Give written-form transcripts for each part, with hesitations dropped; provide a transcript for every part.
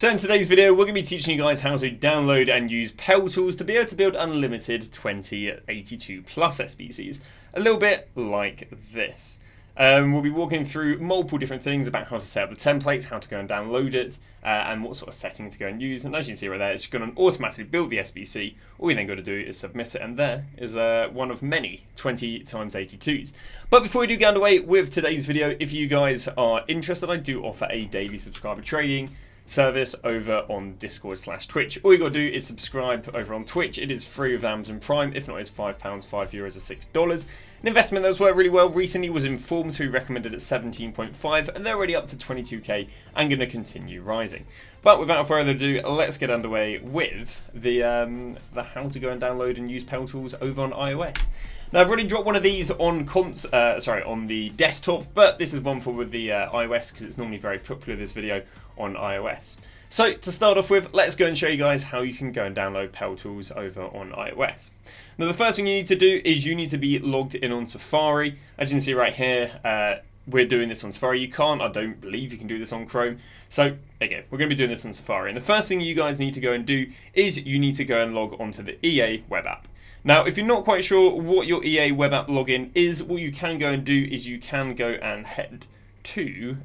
So in today's video, we're going to be teaching you guys how to download and use Paletools to be able to build unlimited 2082 plus SBCs. A little bit like this. We'll be walking through multiple different things about how to set up the templates, how to go and download it, and what sort of settings to go and use. And as you can see right there, it's going to automatically build the SBC. All you then got to do is submit it, and there is one of many 20x82s. But before we do get underway with today's video, if you guys are interested, I do offer a daily subscriber trading service over on Discord/Twitch. All you gotta do is subscribe over on Twitch. It is free with Amazon Prime. If not, it's £5, €5 or $6. An investment that's worked really well recently was Informed, who recommended at 17.5, and they're already up to 22k and going to continue rising. But without further ado, let's get underway with the how to go and download and use Paletools over on iOS. Now, I've already dropped one of these on on the desktop, but this is one for with the iOS because it's normally very popular, this video on iOS. So to start off with, let's go and show you guys how you can go and download Paletools over on iOS. Now, the first thing you need to do is you need to be logged in on Safari. As you can see right here, we're doing this on Safari. I don't believe you can do this on Chrome. So again, we're going to be doing this on Safari. And the first thing you guys need to go and do is you need to go and log onto the EA web app. Now, if you're not quite sure what your EA web app login is, what you can go and do is you can go and head to,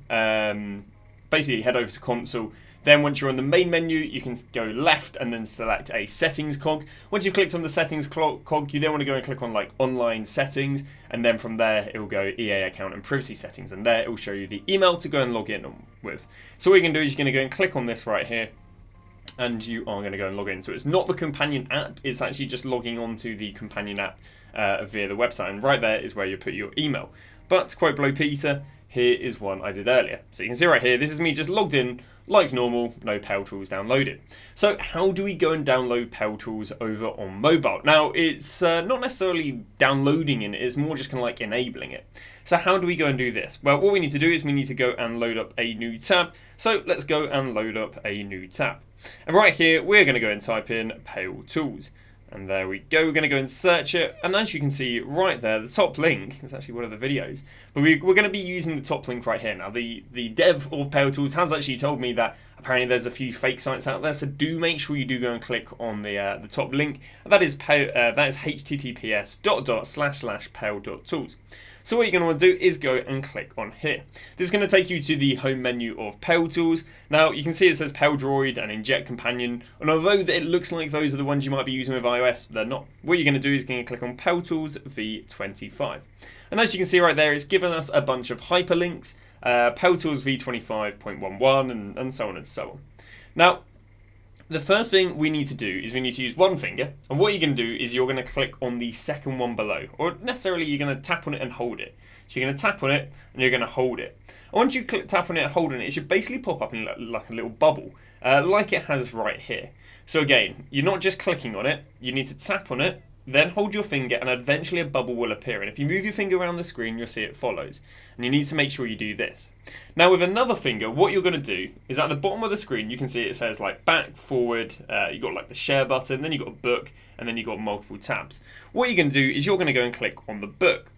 basically head over to console. Then once you're on the main menu, you can go left and then select a settings cog. Once you've clicked on the settings cog, you then want to go and click on like online settings. And then from there, it will go EA account and privacy settings. And there it will show you the email to go and log in with. So what you're going to do is you're going to go and click on this right here. And you are going to go and log in. So it's not the companion app, it's actually just logging onto the companion app via the website. And right there is where you put your email. But to quote Blow Peter, here is one I did earlier. So you can see right here, this is me just logged in like normal, no Paletools downloaded. So how do we go and download Paletools over on mobile? Now, it's not necessarily downloading it, it's more just kind of like enabling it. So how do we go and do this? Well, what we need to do is we need to go and load up a new tab. So let's go and load up a new tab. And right here, we're going to go and type in Paletools. And there we go, we're going to go and search it. And as you can see right there, the top link is actually one of the videos. But we're going to be using the top link right here. Now, the dev of Paletools has actually told me that apparently there's a few fake sites out there. So do make sure you do go and click on the top link. And that is https://pale.tools. So what you're going to want to do is go and click on here. This is going to take you to the home menu of Paletools. Now you can see it says Paledroid and Inject Companion, and although it looks like those are the ones you might be using with iOS, they're not. What you're going to do is going to click on Paletools v25. And as you can see right there, it's given us a bunch of hyperlinks, Paletools v25.11 and so on and so on. Now, the first thing we need to do is we need to use one finger, and what you're going to do is you're going to click on the second one below, or necessarily you're going to tap on it and hold it. So you're going to tap on it and you're going to hold it. And once you tap on it and hold on it, it should basically pop up in like a little bubble, like it has right here. So again, you're not just clicking on it, you need to tap on it, then hold your finger, and eventually a bubble will appear. And if you move your finger around the screen, you'll see it follows. And you need to make sure you do this. Now with another finger, what you're going to do is at the bottom of the screen, you can see it says like back, forward, you've got like the share button, then you've got a book, and then you've got multiple tabs. What you're going to do is you're going to go and click on the book.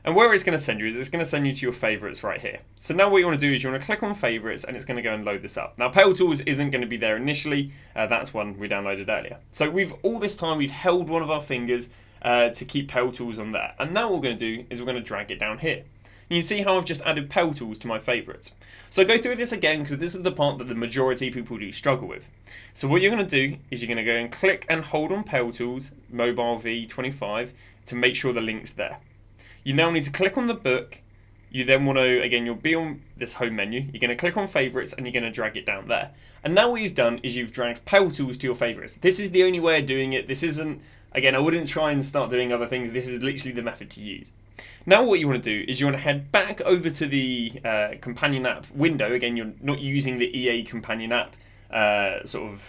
And where it's going to send you is it's going to send you to your favorites right here. So now what you want to do is you want to click on favorites, and it's going to go and load this up. Now Paletools isn't going to be there initially, that's one we downloaded earlier. So all this time we've held one of our fingers to keep Paletools on there. And now what we're going to do is we're going to drag it down here. And you can see how I've just added Paletools to my favorites. So go through this again because this is the part that the majority of people do struggle with. So what you're going to do is you're going to go and click and hold on Paletools, mobile v25, to make sure the link's there. You now need to click on the book. You then want to, again, you'll be on this home menu. You're going to click on favorites and you're going to drag it down there. And now what you've done is you've dragged Paletools to your favorites. This is the only way of doing it. This isn't, again, I wouldn't try and start doing other things. This is literally the method to use. Now what you want to do is you want to head back over to the companion app window. Again, you're not using the EA companion app sort of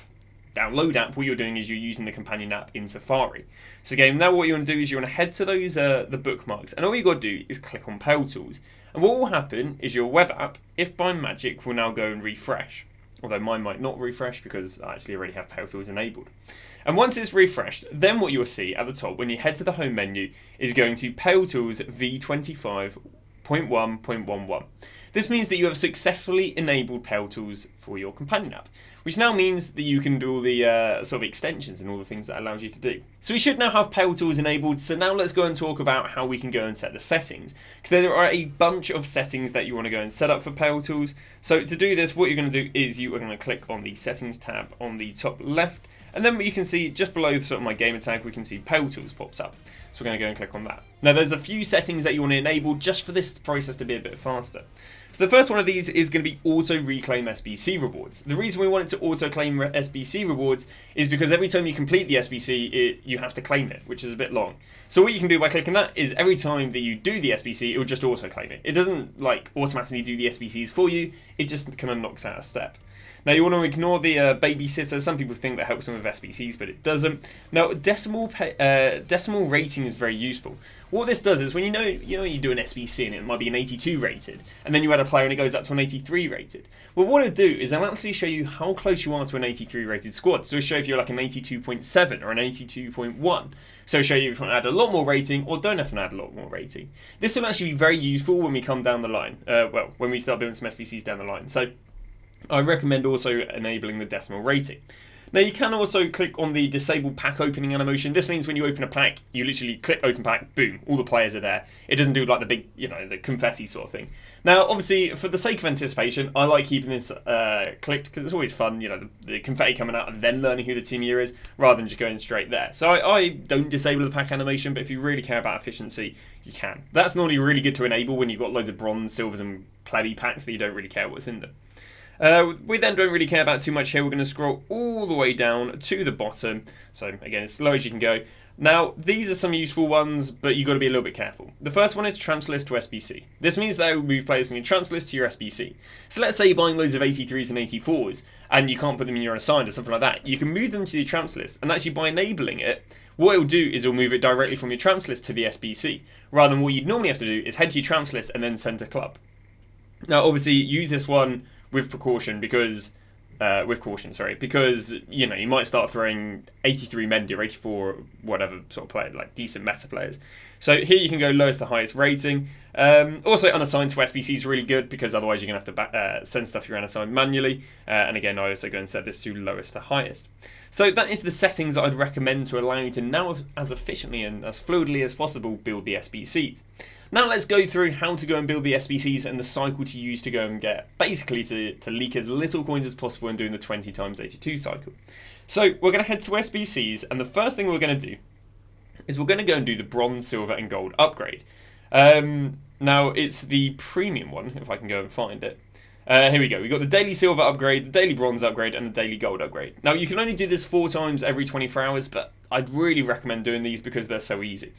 download app. What you're doing is you're using the companion app in Safari. So again, now what you want to do is you want to head to those the bookmarks, and all you got to do is click on Paletools. And what will happen is your web app, if by magic, will now go and refresh. Although mine might not refresh because I actually already have Paletools enabled. And once it's refreshed, then what you'll see at the top when you head to the home menu is going to Paletools v25.1.11. This means that you have successfully enabled Paletools for your companion app, which now means that you can do all the sort of extensions and all the things that allows you to do. So we should now have Paletools enabled, so now let's go and talk about how we can go and set the settings. Because there are a bunch of settings that you want to go and set up for Paletools. So to do this, what you're going to do is you are going to click on the settings tab on the top left, and then you can see just below sort of my gamer tag, we can see Paletools pops up. So we're going to go and click on that. Now there's a few settings that you want to enable just for this process to be a bit faster. So the first one of these is going to be auto reclaim SBC rewards. The reason we want it to auto claim SBC rewards is because every time you complete the SBC, you have to claim it, which is a bit long. So what you can do by clicking that is every time that you do the SBC, it will just auto claim it. It doesn't like automatically do the SBCs for you, it just kind of knocks out a step. Now you want to ignore the babysitter. Some people think that helps them with SBCs, but it doesn't. Now decimal rating is very useful. What this does is when you do an SBC and it might be an 82 rated, and then you add a player and it goes up to an 83 rated. Well, what it'll do is it'll actually show you how close you are to an 83 rated squad. So it'll show if you're like an 82.7 or an 82.1. So it'll show you if you want to add a lot more rating or don't have to add a lot more rating. This will actually be very useful when we come down the line. Well, when we start building some SBCs down the line. So I recommend also enabling the decimal rating. Now you can also click on the disable pack opening animation. This means when you open a pack, you literally click open pack, boom, all the players are there. It doesn't do like the big, the confetti sort of thing. Now obviously for the sake of anticipation, I like keeping this clicked because it's always fun, the confetti coming out and then learning who the team year is rather than just going straight there. So I don't disable the pack animation, but if you really care about efficiency, you can. That's normally really good to enable when you've got loads of bronze, silvers and plebby packs that you don't really care what's in them. We then don't really care about too much here. We're going to scroll all the way down to the bottom. So again, as slow as you can go. Now, these are some useful ones, but you've got to be a little bit careful. The first one is transfer list to SBC. This means that it will move players from your transfer list to your SBC. So let's say you're buying loads of 83s and 84s, and you can't put them in your assigned or something like that. You can move them to the transfer list, and actually by enabling it, what it'll do is it'll move it directly from your transfer list to the SBC, rather than what you'd normally have to do is head to your transfer list and then send to club. Now, obviously, use this one with precaution because you might start throwing 83 Mendy or 84 whatever sort of player, like decent meta players. So here you can go lowest to highest rating. Also unassigned to SBC is really good because otherwise you're going to have to send stuff you're unassigned manually. And again, I also go and set this to lowest to highest. So that is the settings that I'd recommend to allow you to now as efficiently and as fluidly as possible build the SBCs. Now let's go through how to go and build the SBCs and the cycle to use to go and get, basically to leak as little coins as possible and doing the 20 times 82 cycle. So we're going to head to SBCs, and the first thing we're going to do is we're going to go and do the bronze, silver and gold upgrade. Now it's the premium one, if I can go and find it. Here we go. We've got the daily silver upgrade, the daily bronze upgrade and the daily gold upgrade. Now you can only do this 4 times every 24 hours, but I'd really recommend doing these because they're so easy.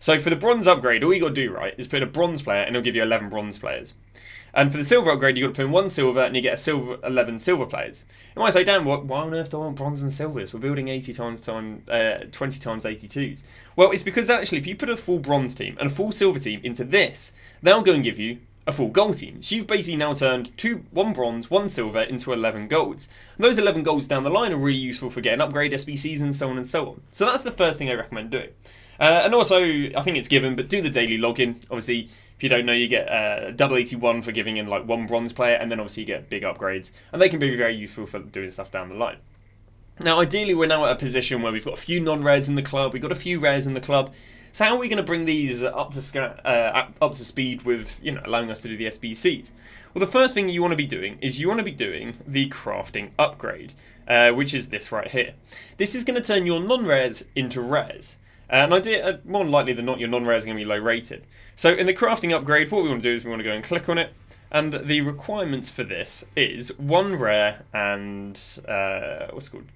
So for the bronze upgrade, all you got to do, right, is put in a bronze player and it'll give you 11 bronze players. And for the silver upgrade, you've got to put in 1 silver and you get 11 silver players. You might say, Dan, why on earth do I want bronze and silvers? We're building 20 times 82s. Well, it's because actually, if you put a full bronze team and a full silver team into this, they'll go and give you a full gold team. So you've basically now turned 1 bronze, 1 silver into 11 golds. And those 11 golds down the line are really useful for getting upgrade SBCs and so on and so on. So that's the first thing I recommend doing. And also, I think it's given, but do the daily login. Obviously, if you don't know, you get double 81 for giving in like 1 bronze player, and then obviously you get big upgrades. And they can be very useful for doing stuff down the line. Now, ideally, we're now at a position where we've got a few non-rares in the club, we've got a few rares in the club. So how are we going to bring these up to speed with, allowing us to do the SBCs? Well, the first thing you want to be doing is you want to be doing the crafting upgrade, which is this right here. This is going to turn your non-rares into rares. And more than likely than not, your non-rares are going to be low rated. So in the crafting upgrade, what we want to do is we want to go and click on it. And the requirements for this is 1 rare and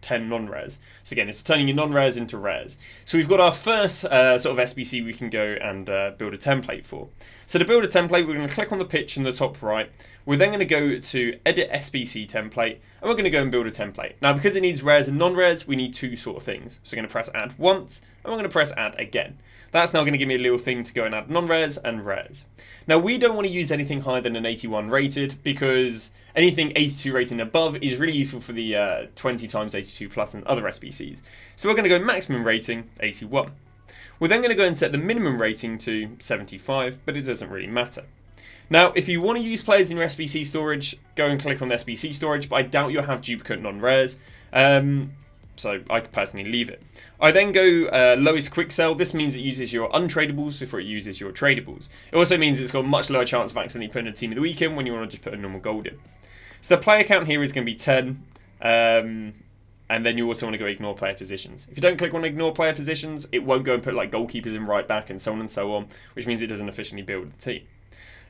10 non-rares. So again, it's turning your non-rares into rares. So we've got our first sort of SBC we can go and build a template for. So to build a template, we're going to click on the pitch in the top right. We're then going to go to Edit SBC Template, and we're going to go and build a template. Now, because it needs rares and non-rares, we need 2 sort of things. So we're going to press Add once, and we're going to press Add again. That's now going to give me a little thing to go and add non-rares and rares. Now, we don't want to use anything higher than an 81 rated because anything 82 rated and above is really useful for the 20 times 82 plus and other SBCs. So we're going to go maximum rating 81. We're then going to go and set the minimum rating to 75, but it doesn't really matter. Now, if you want to use players in your SBC storage, go and click on the SBC storage, but I doubt you'll have duplicate non-rares. So I personally leave it. I then go lowest quick sell. This means it uses your untradables before it uses your tradables. It also means it's got a much lower chance of accidentally putting a team of the week in when you want to just put a normal gold in. So the player count here is going to be 10. And then you also want to go ignore player positions. If you don't click on ignore player positions, it won't go and put like goalkeepers in right back and so on and so on, which means it doesn't efficiently build the team.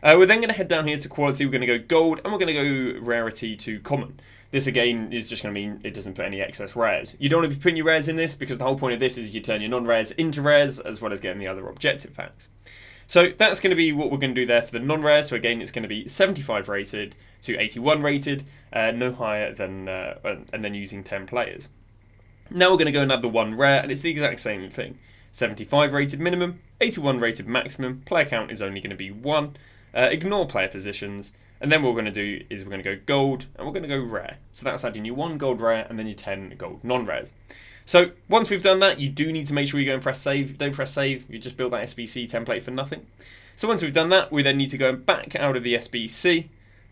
We're then going to head down here to quality. We're going to go gold, and we're going to go rarity to common. This again is just going to mean it doesn't put any excess rares. You don't want to be putting your rares in this because the whole point of this is you turn your non-rares into rares as well as getting the other objective packs. So that's going to be what we're going to do there for the non-rares. So again, it's going to be 75 rated to 81 rated, no higher than, and then using 10 players. Now we're going to go and add the one rare, and it's the exact same thing. 75 rated minimum, 81 rated maximum, player count is only going to be 1, ignore player positions, and then what we're going to do is we're going to go gold, and we're going to go rare. So that's adding your 1 gold rare, and then your 10 gold non-rares. So once we've done that, you do need to make sure you go and press save. If you don't press save, you just build that SBC template for nothing. So once we've done that, we then need to go back out of the SBC.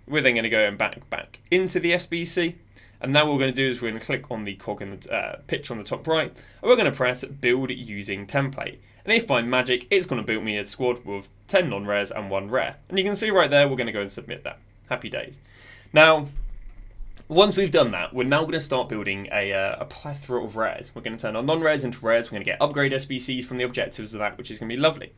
We're then going to go and back into the SBC. And now what we're going to do is we're going to click on the cog in the pitch on the top right. And we're going to press build using template. And if by magic, it's going to build me a squad with 10 non-rares and 1 rare. And you can see right there, we're going to go and submit that. Happy days. Now, once we've done that, we're now going to start building a plethora of rares. We're going to turn our non-rares into rares. We're going to get upgrade SBCs from the objectives of that, which is going to be lovely.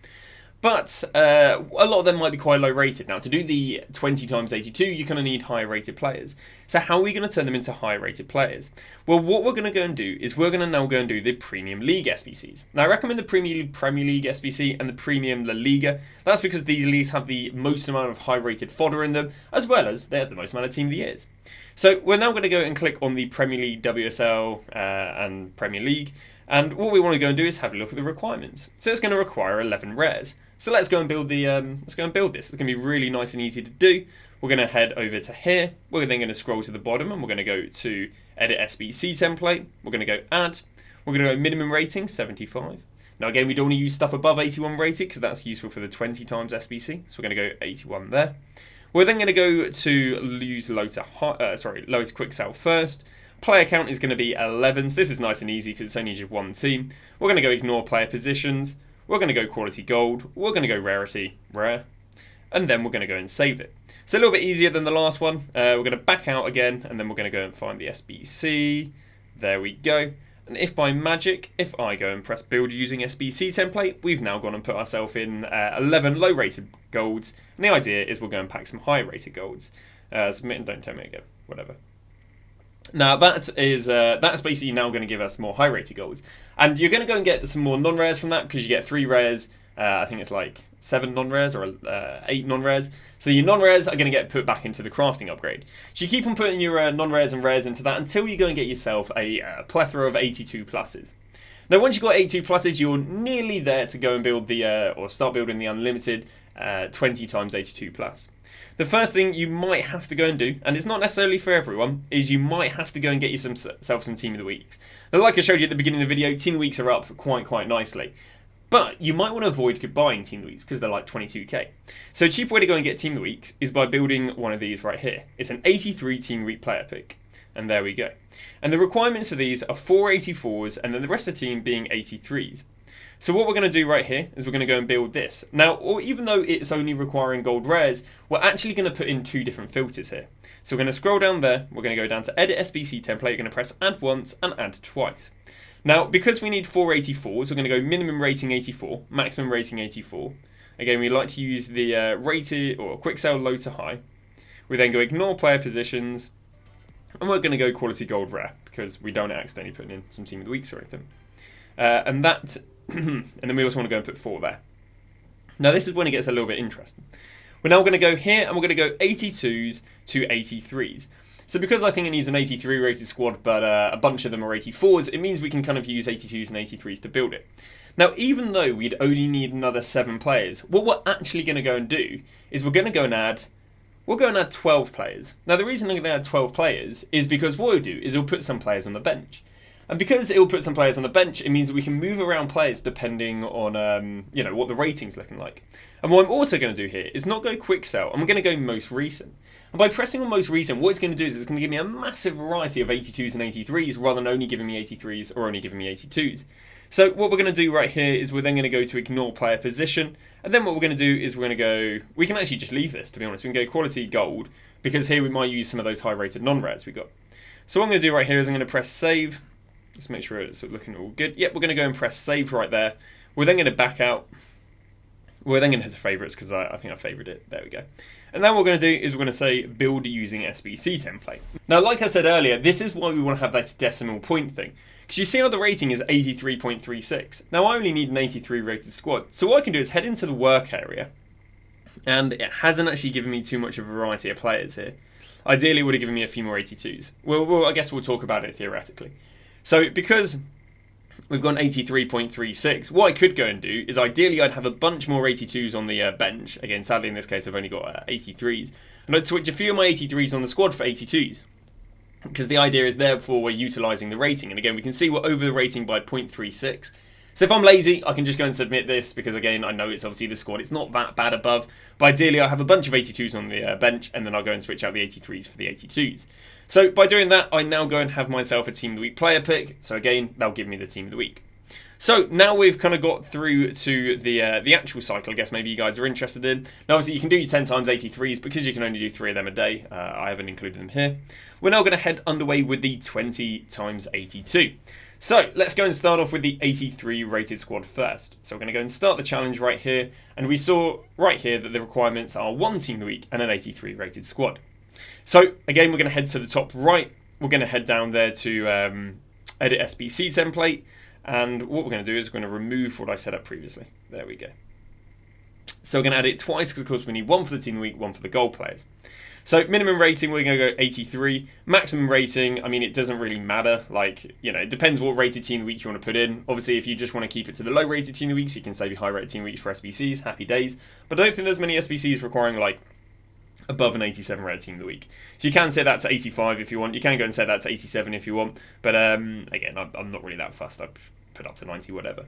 But a lot of them might be quite low rated. Now, to do the 20 times 82, you're going to need higher rated players. So how are we going to turn them into higher rated players? Well, what we're going to go and do is we're going to now go and do the Premium League SBCs. Now, I recommend the Premier League SBC and the Premium La Liga. That's because these leagues have the most amount of high rated fodder in them, as well as they have the most amount of Team of the Years. So we're now going to go and click on the Premier League, WSL, and Premier League. And what we want to go and do is have a look at the requirements. So it's going to require 11 rares. So let's go and build this. It's going to be really nice and easy to do. We're going to head over to here. We're then going to scroll to the bottom and we're going to go to edit SBC template. We're going to go add. We're going to go minimum rating 75. Now again, we don't want to use stuff above 81 rated because that's useful for the 20 times SBC. So we're going to go 81 there. We're then going to go to use low to quick sell first. Player count is going to be 11. So this is nice and easy because it's only just one team. We're going to go ignore player positions. We're going to go quality gold. We're going to go rarity rare. And then we're going to go and save it. It's a little bit easier than the last one. We're going to back out again and then we're going to go and find the SBC. There we go. And if by magic, if I go and press build using SBC template, we've now gone and put ourselves in 11 low rated golds. And the idea is we'll go and pack some high rated golds. Submit and don't tell me again. Whatever. Now that's basically now going to give us more high rated golds. And you're going to go and get some more non-rares from that because you get 3 rares. I think it's like 7 non-rares or 8 non-rares. So your non-rares are going to get put back into the crafting upgrade. So you keep on putting your non-rares and rares into that until you go and get yourself a plethora of 82 pluses. Now once you've got 82 pluses, you're nearly there to go and build or start building the unlimited 20 times 82 plus. The first thing you might have to go and do, and it's not necessarily for everyone, is you might have to go and get yourself some Team of the Weeks. Now, like I showed you at the beginning of the video, Team of the Weeks are up quite nicely. But you might want to avoid buying Team of the Weeks because they're like 22k. So a cheap way to go and get Team of the Weeks is by building one of these right here. It's an 83 Team of the Week player pick. And there we go. And the requirements for these are 4 84s and then the rest of the team being 83s. So what we're going to do right here is we're going to go and build this. Now, even though it's only requiring gold rares, we're actually going to put in 2 different filters here. So we're going to scroll down there, we're going to go down to edit SBC template, you're going to press add once and add twice. Now, because we need 4 84s, we're going to go minimum rating 84, maximum rating 84. Again, we like to use the rated or quick sell low to high. We then go ignore player positions, and we're going to go quality gold rare because we don't accidentally put in some Team of the Weeks or anything. And then we also want to go and put 4 there. Now this is when it gets a little bit interesting. We're now going to go here and we're going to go 82s to 83s. So because I think it needs an 83 rated squad but a bunch of them are 84s, it means we can kind of use 82s and 83s to build it. Now even though we'd only need another 7 players, what we're actually going to go and do is we're going to go and add 12 players. Now the reason I'm going to add 12 players is because what we'll do is we'll put some players on the bench. And because it will put some players on the bench, it means that we can move around players depending on what the rating's looking like. And what I'm also going to do here is not go quick sell. I'm going to go most recent. And by pressing on most recent, what it's going to do is it's going to give me a massive variety of 82s and 83s rather than only giving me 83s or only giving me 82s. So what we're going to do right here is we're then going to go to ignore player position. And then what we're going to do is we're going to go, we can actually just leave this, to be honest. We can go quality gold, because here we might use some of those high rated non-rares we got. So what I'm going to do right here is I'm going to press save. Just make sure it's looking all good. Yep, we're going to go and press save right there. We're then going to back out. We're then going to hit the favourites because I think I favoured it. There we go. And then what we're going to do is we're going to say build using SBC template. Now, like I said earlier, this is why we want to have that decimal point thing. Because you see how the rating is 83.36. Now, I only need an 83 rated squad. So what I can do is head into the work area. And it hasn't actually given me too much of a variety of players here. Ideally, it would have given me a few more 82s. Well, I guess we'll talk about it theoretically. So because we've got an 83.36, what I could go and do is ideally I'd have a bunch more 82s on the bench. Again, sadly in this case I've only got 83s. And I'd switch a few of my 83s on the squad for 82s. Because the idea is therefore we're utilising the rating. And again, we can see we're over the rating by 0.36. So if I'm lazy, I can just go and submit this because, again, I know it's obviously the squad. It's not that bad above. But ideally, I have a bunch of 82s on the bench, and then I'll go and switch out the 83s for the 82s. So by doing that, I now go and have myself a Team of the Week player pick. So again, that'll give me the Team of the Week. So now we've kind of got through to the actual cycle, I guess maybe you guys are interested in. Now obviously you can do your 10 times 83s because you can only do 3 of them a day. I haven't included them here. We're now going to head underway with the 20 times 82. So let's go and start off with the 83 rated squad first. So we're going to go and start the challenge right here. And we saw right here that the requirements are 1 Team of the Week and an 83 rated squad. So again, we're going to head to the top right. We're going to head down there to edit SBC template. And what we're going to do is we're going to remove what I set up previously. There we go. So we're going to add it twice because, of course, we need 1 for the Team of the Week, 1 for the gold players. So minimum rating, we're going to go 83. Maximum rating, I mean, it doesn't really matter. Like, you know, it depends what rated Team of the Week you want to put in. Obviously, if you just want to keep it to the low rated Team of the Week, so you can save your high rated Team of the Weeks for SBCs, happy days. But I don't think there's many SBCs requiring, like, above an 87 rated Team of the Week. So you can set that to 85 if you want. You can go and set that to 87 if you want. But again, I'm not really that fussed. I've put up to 90, whatever.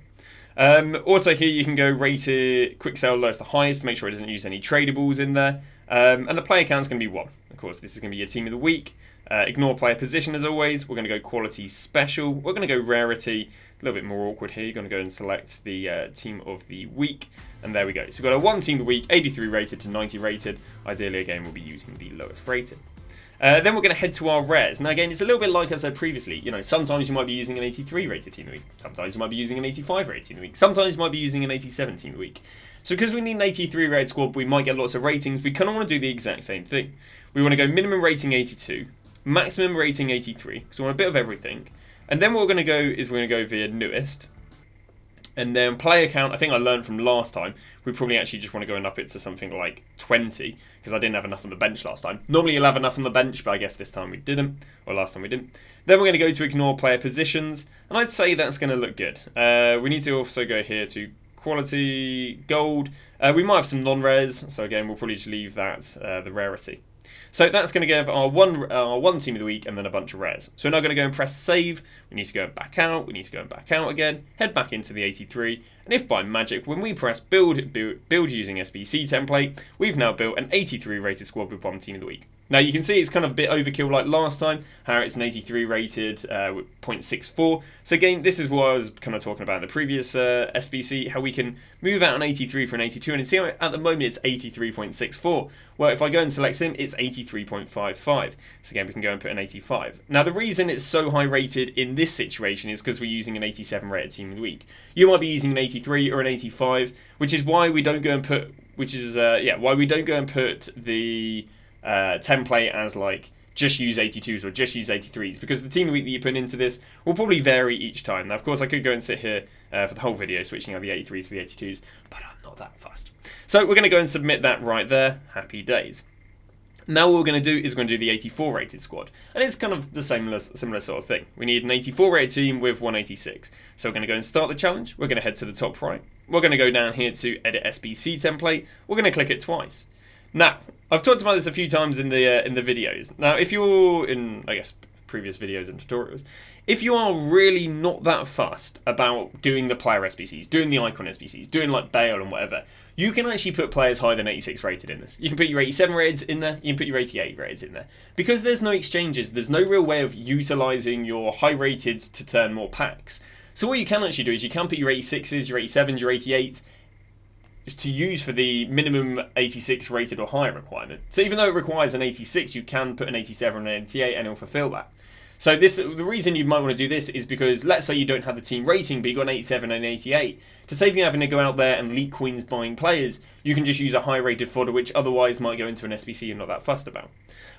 Also here you can go rate it quick sell lowest to highest. Make sure it doesn't use any tradables in there. And the player count is going to be 1. Of course, this is going to be your Team of the Week. Ignore player position as always. We're going to go quality special. We're going to go rarity. A little bit more awkward here. You're going to go and select the Team of the Week. And there we go. So we've got a 1 Team of the Week, 83 rated to 90 rated. Ideally, again, we'll be using the lowest rated. Then we're going to head to our rares. Now again, it's a little bit like I said previously. You know, sometimes you might be using an 83 rated Team of the Week. Sometimes you might be using an 85 rated Team of the Week. Sometimes you might be using an 87 Team of the Week. So because we need an 83 rated squad, we might get lots of ratings. We kind of want to do the exact same thing. We want to go minimum rating 82, maximum rating 83, because we want a bit of everything. And then what we're going to go is we're going to go via newest. And then player count, I think I learned from last time, we probably actually just want to go and up it to something like 20, because I didn't have enough on the bench last time. Normally you'll have enough on the bench, but I guess this time we didn't, or last time we didn't. Then we're going to go to ignore player positions, and I'd say that's going to look good. We need to also go here to quality gold. We might have some non-rares, so again, we'll probably just leave that the rarity. So that's going to give our one Team of the Week and then a bunch of rares. So we're now going to go and press save. We need to go back out. We need to go back out again. Head back into the 83. And if by magic, when we press build using SBC template, we've now built an 83 rated squad with 1 Team of the Week. Now you can see it's kind of a bit overkill like last time, how it's an 83 rated with 0.64. So again, this is what I was kind of talking about in the previous SBC, how we can move out an 83 for an 82, and see how at the moment it's 83.64. Well, if I go and select him, it's 83.55. So again, we can go and put an 85. Now the reason it's so high rated in this situation is because we're using an 87 rated Team of the Week. You might be using an 83 or an 85, which is why we don't go and put, why we don't go and put the template as like just use 82s or just use 83s, because the Team of the Week that you put into this will probably vary each time. Now of course I could go and sit here for the whole video switching out the 83s for the 82s, but I'm not that fussed. So we're going to go and submit that right there. Happy days. Now what we're going to do is we're going to do the 84 rated squad, and it's kind of the similar sort of thing. We need an 84 rated team with 186. So we're going to go and start the challenge. We're going to head to the top right. We're going to go down here to edit SBC template. We're going to click it twice. Now I've talked about this a few times in the videos. Now if you're in, I guess, previous videos and tutorials. If you are really not that fussed about doing the player SBCs, doing the icon SBCs, doing like Bale and whatever, you can actually put players higher than 86 rated in this. You can put your 87 rated in there, you can put your 88 rated in there. Because there's no exchanges, there's no real way of utilising your high rated to turn more packs. So what you can actually do is you can put your 86s, your 87s, your 88s, to use for the minimum 86 rated or higher requirement. So even though it requires an 86, you can put an 87 and an 88 and it'll fulfill that. So the reason you might want to do this is because let's say you don't have the team rating but you've got an 87 and an 88. To save you having to go out there and leak coins buying players, you can just use a high rated fodder which otherwise might go into an SBC you're not that fussed about.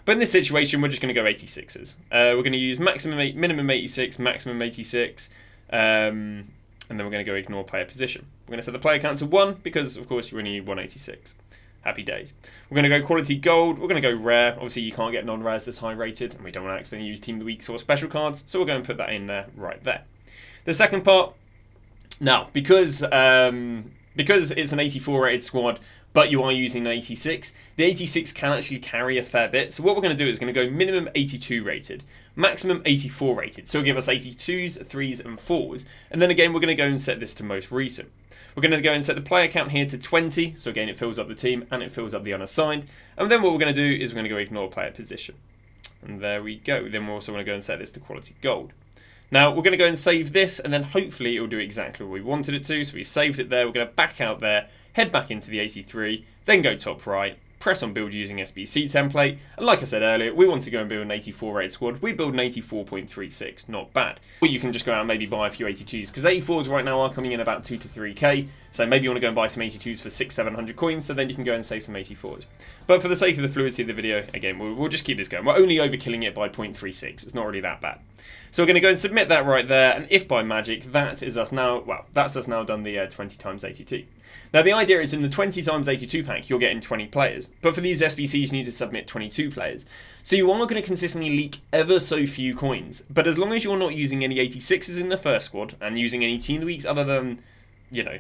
But in this situation we're just going to go 86s. We're going to use minimum 86, maximum 86, and then we're going to go ignore player position. We're going to set the player count to 1 because, of course, you only need 186. Happy days. We're going to go quality gold. We're going to go rare. Obviously, you can't get non-rares this high rated, and we don't want to accidentally use Team of the Week or special cards, so we're going to put that in there right there. The second part, now, because it's an 84 rated squad, but you are using an 86, the 86 can actually carry a fair bit. So what we're going to do is going to go minimum 82 rated, maximum 84 rated. So it'll give us 82s, 3s and 4s. And then again, we're going to go and set this to most recent. We're going to go and set the player count here to 20. So again, it fills up the team and it fills up the unassigned. And then what we're going to do is we're going to go ignore player position. And there we go. Then we're also going to go and set this to quality gold. Now, we're going to go and save this, and then hopefully it will do exactly what we wanted it to. So we saved it there. We're going to back out there, head back into the 83, then go top right, press on build using SBC template. And like I said earlier, we want to go and build an 84 rated squad. We build an 84.36, not bad. Or you can just go out and maybe buy a few 82s, because 84s right now are coming in about 2 to 3k. So maybe you want to go and buy some 82s for 600-700 coins, so then you can go and save some 84s. But for the sake of the fluidity of the video, again, we'll just keep this going. We're only overkilling it by 0.36. It's not really that bad. So we're going to go and submit that right there, and if by magic, that is us now, well, that's us now done the 20 times 82. Now the idea is in the 20 times 82 pack, you're getting 20 players. But for these SBCs, you need to submit 22 players. So you are going to consistently leak ever so few coins. But as long as you're not using any 86s in the first squad, and using any Team of the Weeks other than, you know,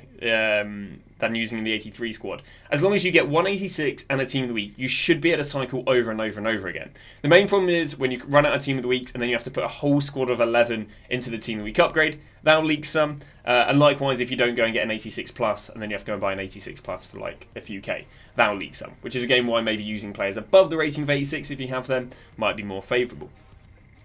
than using the 83 squad. As long as you get 186 and a Team of the Week, you should be able to cycle over and over and over again. The main problem is when you run out of Team of the Weeks and then you have to put a whole squad of 11 into the Team of the Week upgrade, that'll leak some. And likewise, if you don't go and get an 86 plus and then you have to go and buy an 86 plus for like a few K, that'll leak some. Which is again why maybe using players above the rating of 86, if you have them, might be more favourable.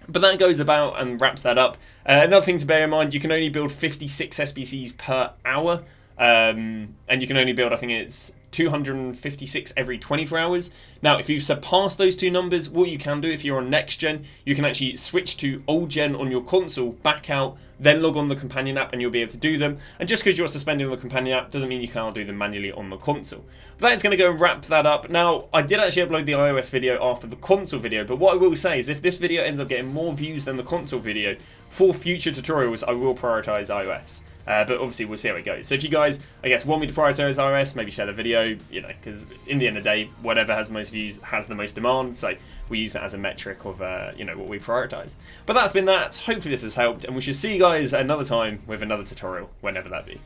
But that goes about and wraps that up. Another thing to bear in mind, you can only build 56 SBCs per hour. And you can only build, I think it's 256 every 24 hours. Now, if you've surpassed those two numbers, what you can do if you're on next gen, you can actually switch to old gen on your console, back out, then log on the companion app and you'll be able to do them. And just because you're suspended on the companion app doesn't mean you can't do them manually on the console. But that is going to go and wrap that up. Now, I did actually upload the iOS video after the console video, but what I will say is if this video ends up getting more views than the console video, for future tutorials, I will prioritize iOS. But obviously we'll see how it goes. So if you guys, I guess, want me to prioritize iOS, maybe share the video, you know, because in the end of the day, whatever has the most views has the most demand. So we use that as a metric of, you know, what we prioritize. But that's been that. Hopefully this has helped, and we should see you guys another time with another tutorial, whenever that be.